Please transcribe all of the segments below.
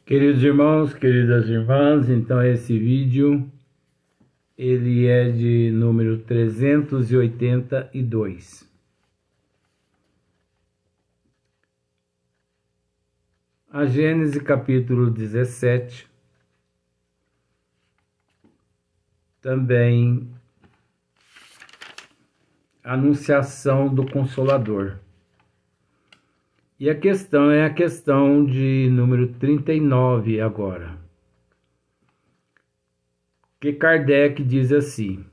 Queridos irmãos, queridas irmãs, então esse vídeo ele é de número 382. A Gênesis capítulo 17 também a anunciação do Consolador. E a questão é a questão de número 39 agora. Que Kardec diz assim: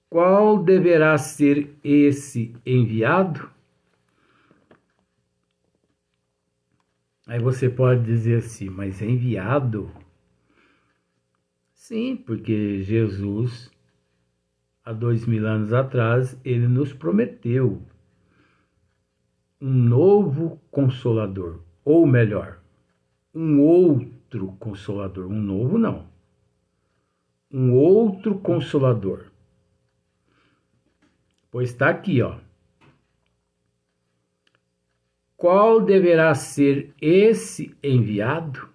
qual deverá ser esse enviado? Aí você pode dizer assim, mas é enviado? Sim, porque Jesus, há 2000 anos atrás, ele nos prometeu um novo Consolador, ou melhor, um outro Consolador, um novo não, um outro Consolador. Pois está aqui, ó. Qual deverá ser esse enviado?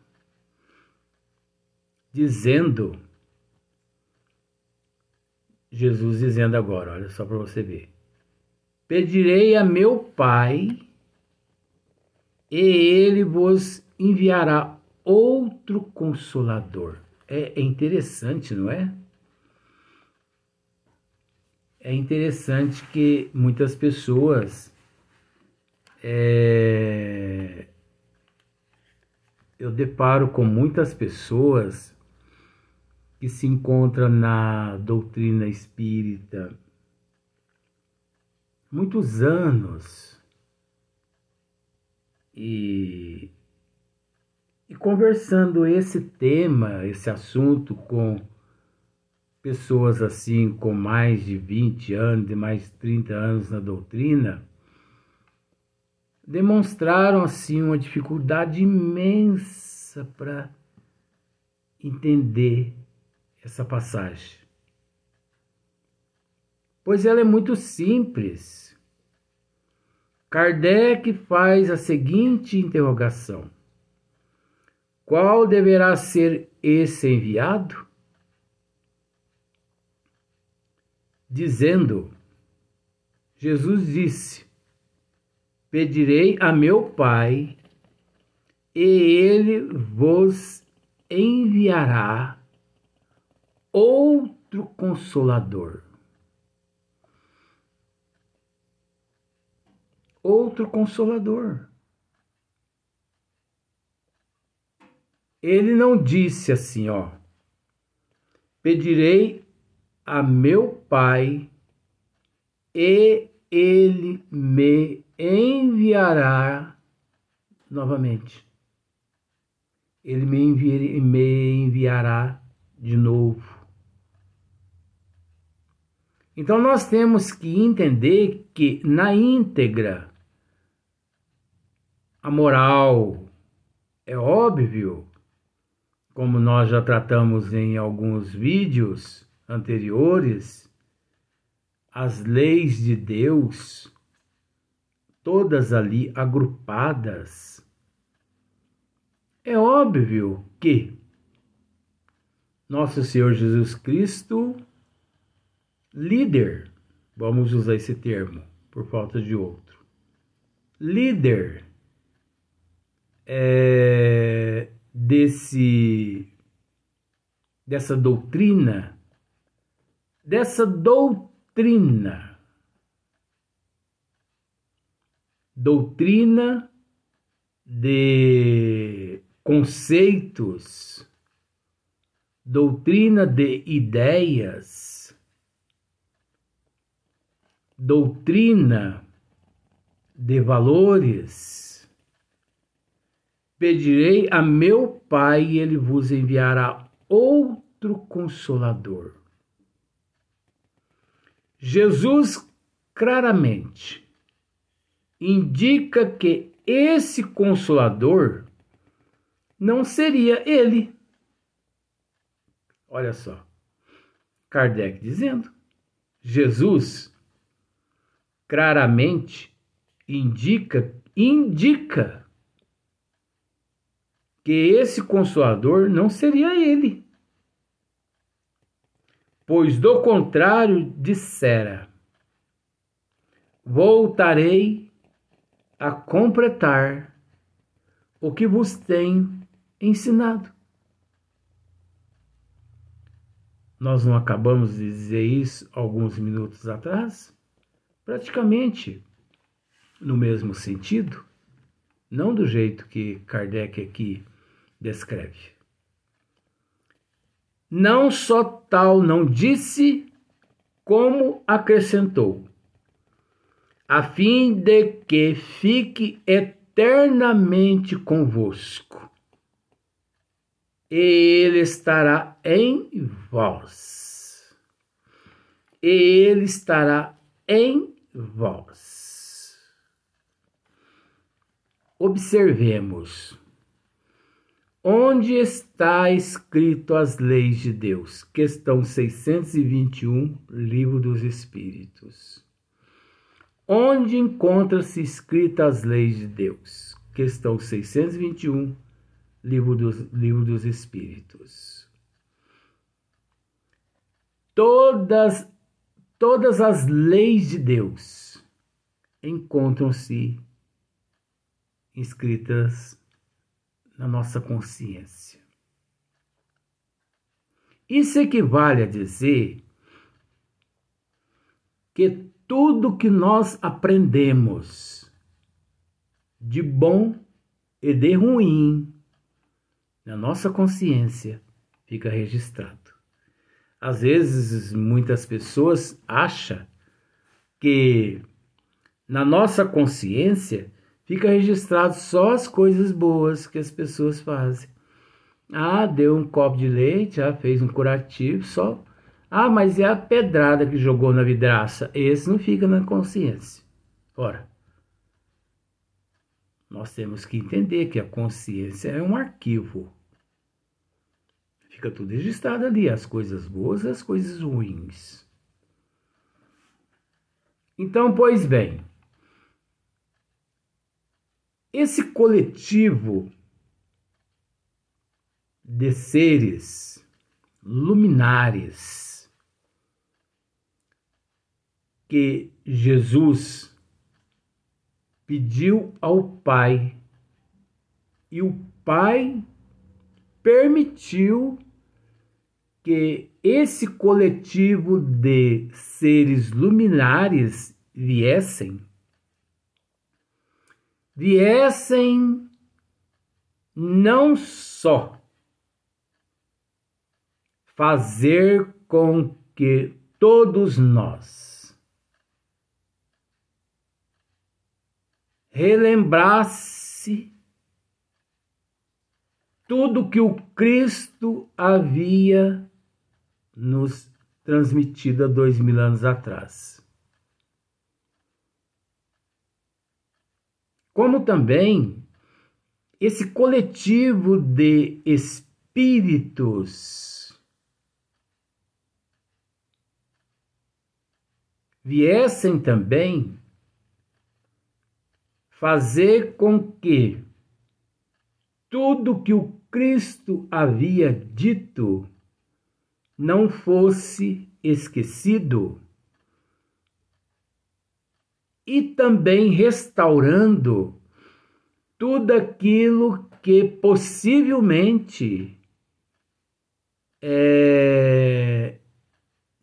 Dizendo, Jesus dizendo agora, olha só para você ver. Pedirei a meu Pai, e ele vos enviará outro Consolador. É interessante, não é? É interessante que muitas pessoas, eu deparo com muitas pessoas que se encontram na doutrina espírita muitos anos e conversando esse tema, esse assunto com pessoas assim com mais de 20 anos, de mais de 30 anos na doutrina, demonstraram assim uma dificuldade imensa para entender essa passagem. Pois ela é muito simples. Kardec faz a seguinte interrogação: qual deverá ser esse enviado? Dizendo, Jesus disse: pedirei a meu Pai, e ele vos enviará outro Consolador. Outro Consolador. Ele não disse assim, ó, pedirei a meu Pai e ele me enviará novamente. Ele me enviará de novo. Então nós temos que entender que na íntegra, a moral, é óbvio, como nós já tratamos em alguns vídeos anteriores, as leis de Deus, todas ali agrupadas, é óbvio que nosso Senhor Jesus Cristo, líder, vamos usar esse termo, por falta de outro, líder dessa doutrina de conceitos, doutrina de ideias, doutrina de valores. Pedirei a meu Pai e ele vos enviará outro Consolador. Jesus claramente indica que esse Consolador não seria ele. Olha só, Kardec dizendo, Jesus claramente indica que esse Consolador não seria ele, pois do contrário dissera: voltarei a completar o que vos tenho ensinado. Nós não acabamos de dizer isso alguns minutos atrás? Praticamente no mesmo sentido, não do jeito que Kardec aqui descreve. Não só tal não disse, como acrescentou, a fim de que fique eternamente convosco, e ele estará em vós. E ele estará em vós. Observemos. Onde está escrito as leis de Deus? Questão 621, Livro dos Espíritos. Onde encontra-se escritas as leis de Deus? Questão 621, Livro dos Espíritos. Todas as leis de Deus encontram-se escritas na nossa consciência. Isso equivale a dizer que tudo que nós aprendemos de bom e de ruim na nossa consciência fica registrado. Às vezes, muitas pessoas acham que na nossa consciência fica registrado só as coisas boas que as pessoas fazem. Ah, deu um copo de leite, fez um curativo, só. Ah, mas é a pedrada que jogou na vidraça. Esse não fica na consciência. Ora, nós temos que entender que a consciência é um arquivo. Fica tudo registrado ali, as coisas boas e as coisas ruins. Então, pois bem, esse coletivo de seres luminares que Jesus pediu ao Pai e o Pai permitiu que esse coletivo de seres luminares viessem não só fazer com que todos nós relembrasse tudo que o Cristo havia nos transmitido há 2000 anos atrás. Como também esse coletivo de espíritos viessem também fazer com que tudo que o Cristo havia dito não fosse esquecido, e também restaurando tudo aquilo que possivelmente é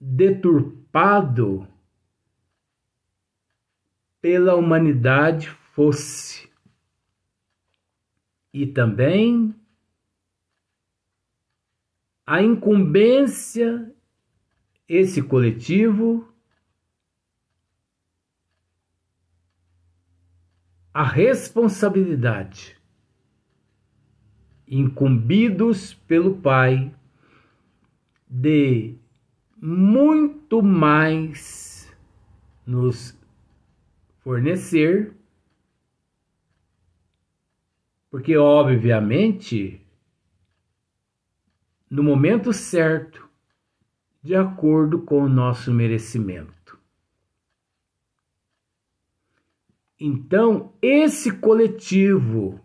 deturpado pela humanidade fosse. E também a incumbência, esse coletivo, a responsabilidade, incumbidos pelo Pai, de muito mais nos fornecer, porque, obviamente, no momento certo, de acordo com o nosso merecimento. Então, esse coletivo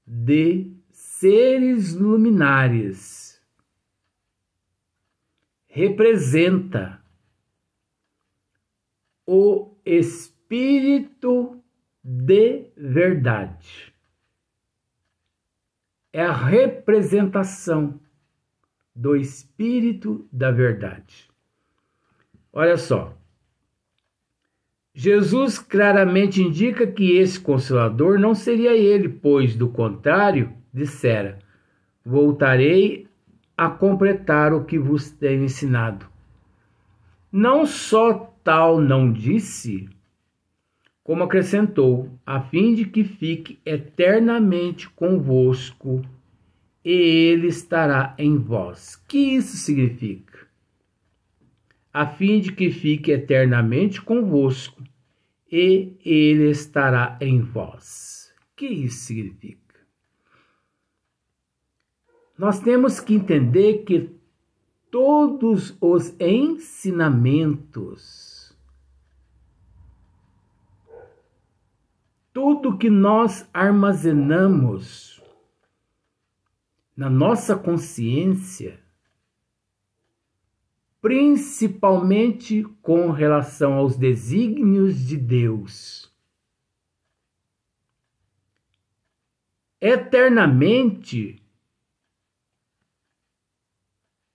de seres luminares. Representa o Espírito de verdade. É a representação do Espírito da verdade. Olha só. Jesus claramente indica que esse Consolador não seria ele, pois, do contrário, dissera: voltarei a completar o que vos tenho ensinado. Não só tal não disse, como acrescentou, a fim de que fique eternamente convosco, e ele estará em vós. Que isso significa? A fim de que fique eternamente convosco, e ele estará em vós. Que isso significa? Nós temos que entender que todos os ensinamentos, tudo que nós armazenamos na nossa consciência, principalmente com relação aos desígnios de Deus, eternamente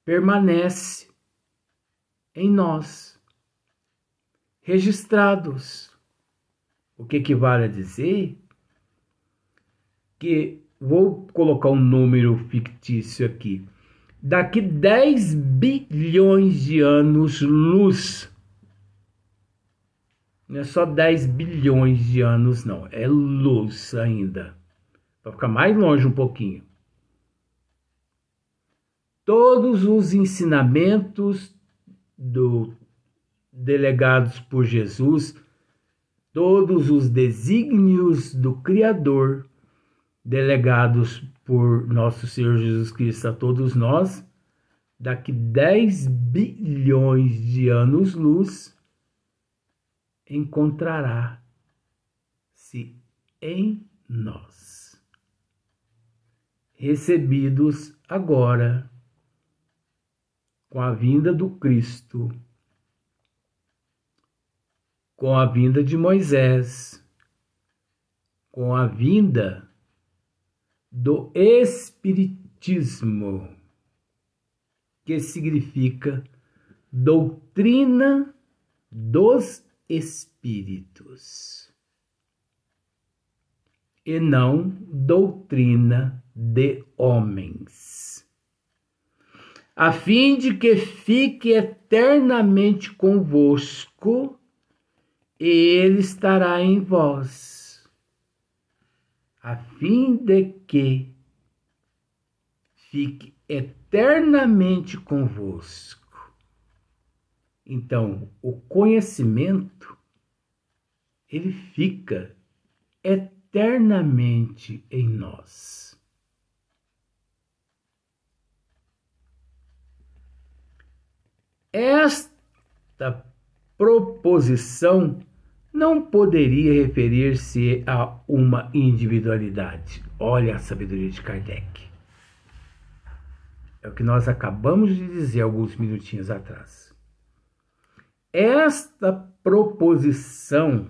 permanece em nós, registrados. O que equivale a dizer que, vou colocar um número fictício aqui, daqui 10 bilhões de anos-luz, não é só 10 bilhões de anos não, é luz ainda, para ficar mais longe um pouquinho. Todos os ensinamentos delegados por Jesus, todos os desígnios do Criador, delegados por nosso Senhor Jesus Cristo a todos nós, daqui 10 bilhões de anos-luz, encontrará-se em nós, recebidos agora com a vinda do Cristo, com a vinda de Moisés, com a vinda do Espiritismo, que significa doutrina dos espíritos, e não doutrina de homens, a fim de que fique eternamente convosco, e ele estará em vós, a fim de que fique eternamente convosco. Então, o conhecimento, ele fica eternamente em nós. Esta proposição não poderia referir-se a uma individualidade. Olha a sabedoria de Kardec. É o que nós acabamos de dizer alguns minutinhos atrás. Esta proposição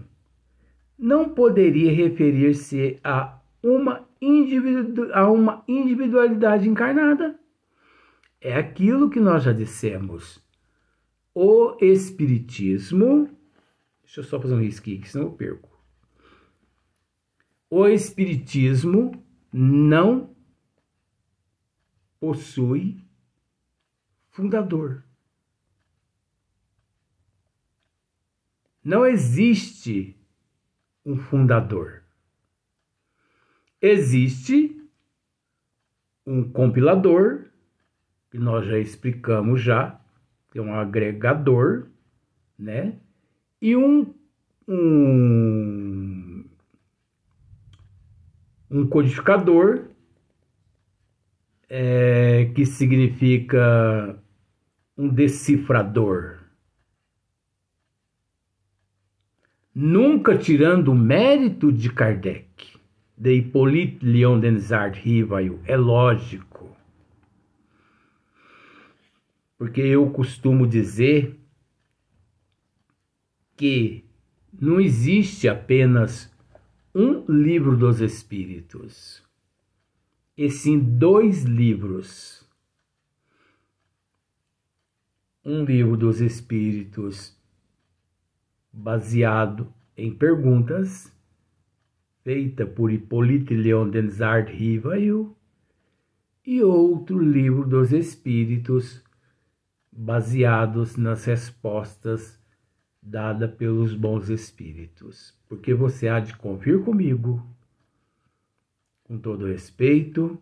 não poderia referir-se a uma individualidade encarnada. É aquilo que nós já dissemos. O Espiritismo... Deixa eu só fazer um risquinho aqui, senão eu perco. O Espiritismo não possui fundador. Não existe um fundador. Existe um compilador, que nós já explicamos já, que é um agregador, né? E um codificador, que significa um decifrador. Nunca tirando o mérito de Kardec, de Hippolyte Léon Denisard Rivail é lógico. Porque eu costumo dizer que não existe apenas um livro dos Espíritos, e sim 2 livros. Um livro dos Espíritos baseado em perguntas feita por Hippolyte Léon Denisard Rivail e outro livro dos Espíritos baseados nas respostas dadas pelos bons Espíritos. Porque você há de convir comigo, com todo respeito,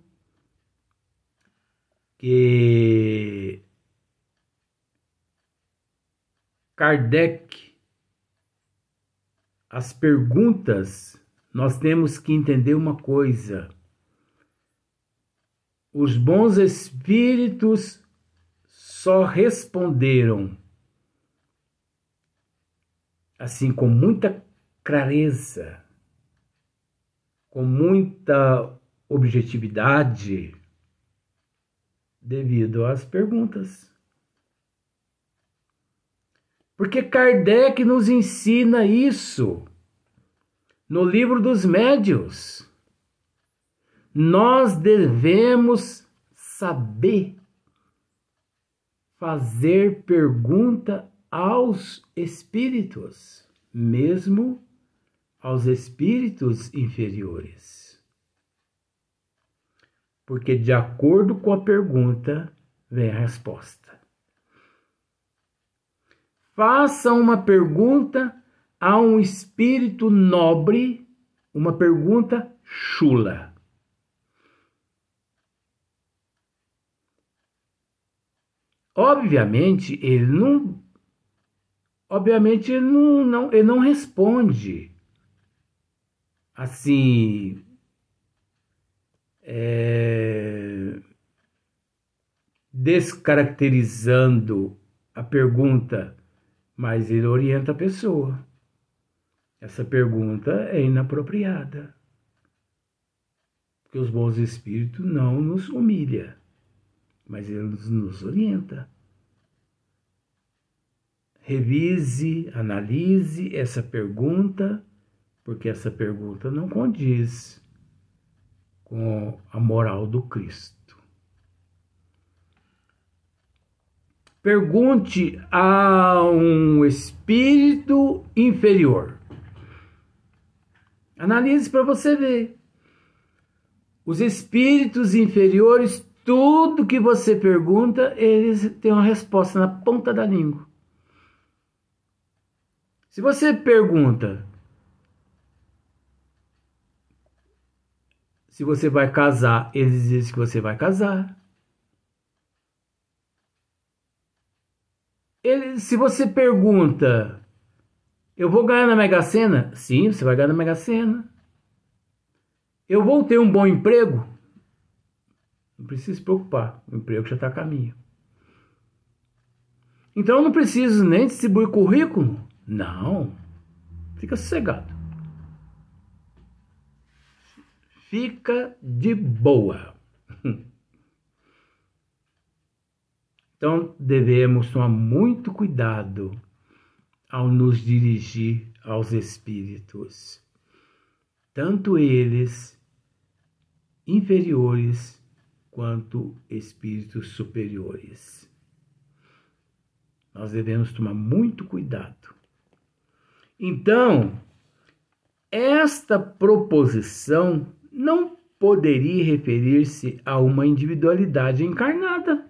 que Kardec, as perguntas, nós temos que entender uma coisa. Os bons espíritos só responderam assim com muita clareza, com muita objetividade, devido às perguntas. Porque Kardec nos ensina isso no Livro dos Médiuns. Nós devemos saber fazer pergunta aos espíritos, mesmo aos espíritos inferiores. Porque de acordo com a pergunta vem a resposta. Faça uma pergunta a um espírito nobre, uma pergunta chula. Obviamente, ele não responde assim, descaracterizando a pergunta, mas ele orienta a pessoa. Essa pergunta é inapropriada, porque os bons espíritos não nos humilham, mas eles nos orientam. Revise, analise essa pergunta, porque essa pergunta não condiz com a moral do Cristo. Pergunte a um espírito inferior. Analise para você ver. Os espíritos inferiores, tudo que você pergunta, eles têm uma resposta na ponta da língua. Se você pergunta se você vai casar, eles dizem que você vai casar. Se você pergunta, eu vou ganhar na Mega Sena? Sim, você vai ganhar na Mega Sena. Eu vou ter um bom emprego? Não precisa se preocupar, o emprego já está a caminho. Então eu não preciso nem distribuir currículo? Não, fica sossegado. Fica de boa. Então devemos tomar muito cuidado ao nos dirigir aos espíritos, tanto eles inferiores quanto espíritos superiores. Nós devemos tomar muito cuidado. Então, esta proposição não poderia referir-se a uma individualidade encarnada.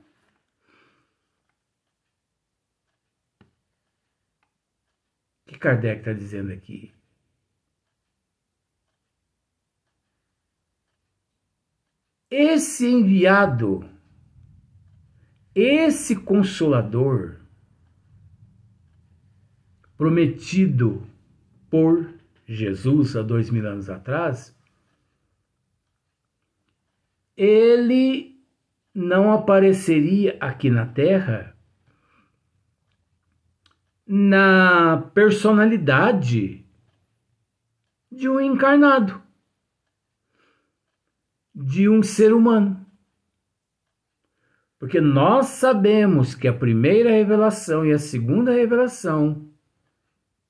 O que Kardec está dizendo aqui? Esse enviado, esse consolador, prometido por Jesus há 2000 anos atrás, ele não apareceria aqui na Terra na personalidade de um encarnado. de um ser humano. Porque nós sabemos que a primeira revelação e a segunda revelação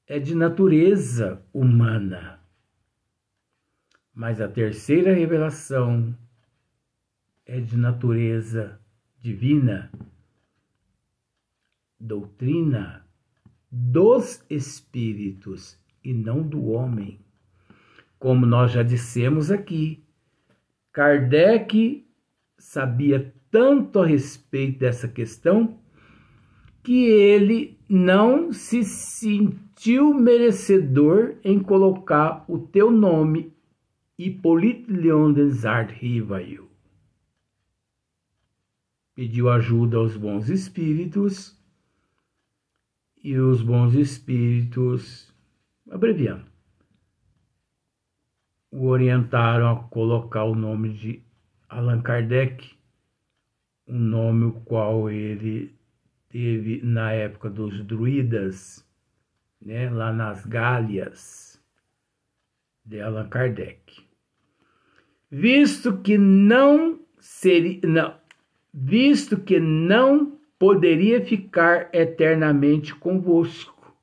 é de natureza humana. Mas a terceira revelação é de natureza divina, doutrina dos espíritos e não do homem. Como nós já dissemos aqui, Kardec sabia tanto a respeito dessa questão que ele não se sentiu merecedor em colocar o teu nome, Hippolyte Léon Desarts Rivail. Pediu ajuda aos bons espíritos e os bons espíritos, abreviando, o orientaram a colocar o nome de Allan Kardec, um nome o qual ele teve na época dos druidas, né, lá nas Gálias, de Allan Kardec. Visto que não poderia ficar eternamente convosco,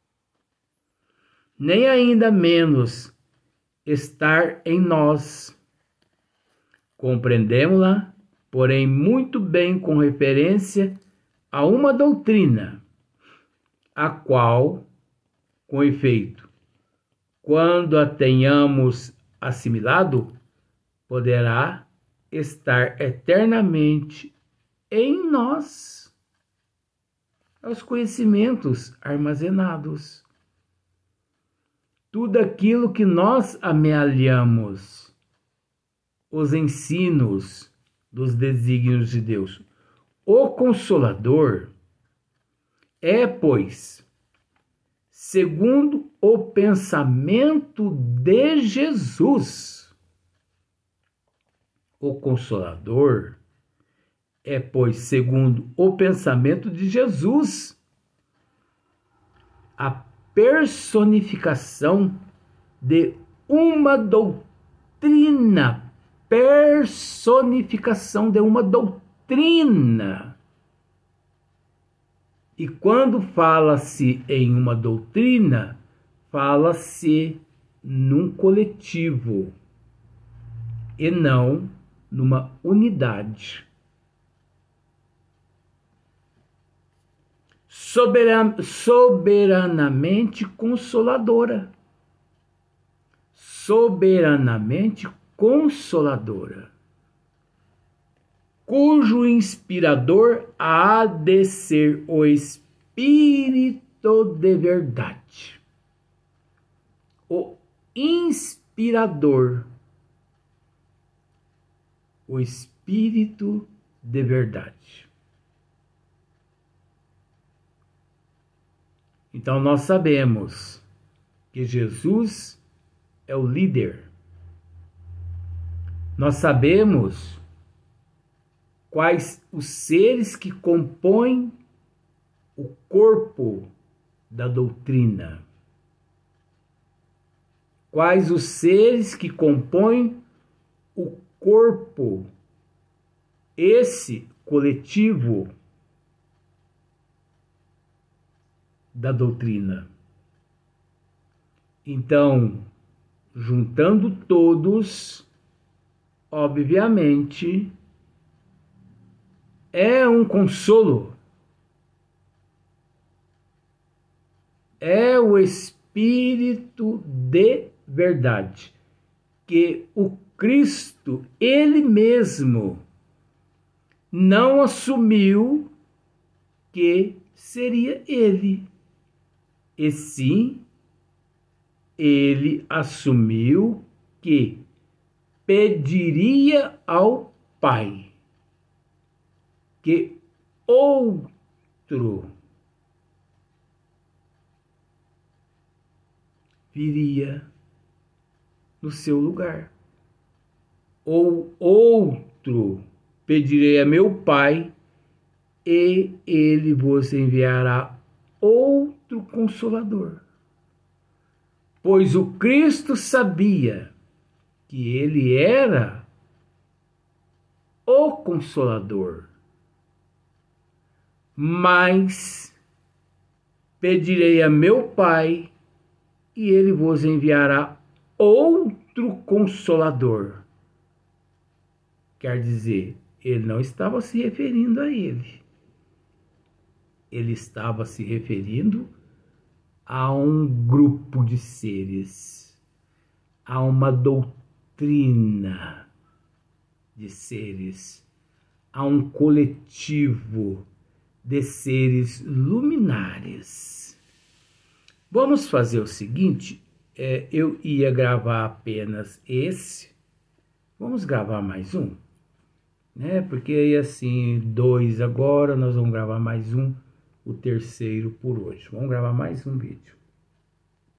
nem ainda menos estar em nós. Compreendemos-la, porém, muito bem com referência a uma doutrina, a qual, com efeito, quando a tenhamos assimilado, poderá estar eternamente em nós, aos conhecimentos armazenados. Tudo aquilo que nós amealhamos, os ensinos dos desígnios de Deus. O Consolador é, pois, segundo o pensamento de Jesus. O Consolador é, pois, segundo o pensamento de Jesus, a personificação de uma doutrina. Personificação de uma doutrina. E quando fala-se em uma doutrina, fala-se num coletivo e não numa unidade. Soberanamente consoladora. Soberanamente consoladora. Cujo inspirador há de ser o Espírito de verdade. O inspirador. O Espírito de verdade. Então nós sabemos que Jesus é o líder. Nós sabemos quais os seres que compõem o corpo da doutrina. Quais os seres que compõem o corpo, esse coletivo da doutrina. Então, juntando todos, obviamente, é um consolo. É o Espírito de verdade, que o Cristo, ele mesmo, não assumiu que seria ele. E sim, ele assumiu que pediria ao Pai que outro viria no seu lugar. Ou outro pedirei a meu Pai, e ele vos enviará outro Consolador. Pois o Cristo sabia que ele era o Consolador, mas pedirei a meu Pai, e ele vos enviará outro Consolador. Quer dizer, ele não estava se referindo a ele. Ele estava se referindo a um grupo de seres, a uma doutrina de seres, a um coletivo de seres luminares. Vamos fazer o seguinte, eu ia gravar apenas esse, vamos gravar mais um, né? Porque aí assim, 2 agora, nós vamos gravar mais um, o terceiro por hoje. Vamos gravar mais um vídeo.